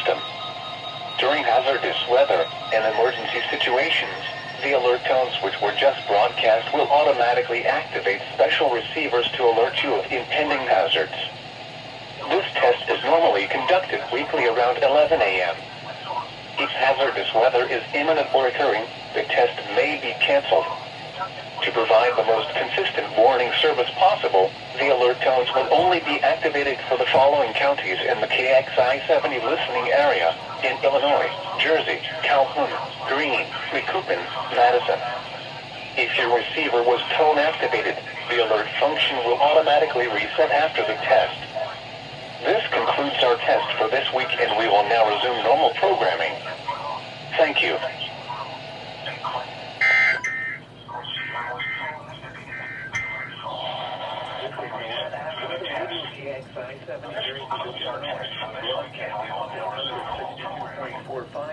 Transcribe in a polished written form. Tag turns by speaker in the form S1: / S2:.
S1: system. During hazardous weather and emergency situations, the alert tones which were just broadcast will automatically activate special receivers to alert you of impending hazards. This test is normally conducted weekly around 11 a.m. If hazardous weather is imminent or occurring, the test may be canceled. To provide the most consistent warning service possible, the alert tones will only be activated for the following counties in the KXI-70 listening area in Illinois, Jersey, Calhoun, Greene, Macoupin, Madison. If your receiver was tone activated, the alert function will automatically reset after the test. This concludes our test for this week, and we will now resume normal programming. Thank you. KXI-70 Jersey, 162.45.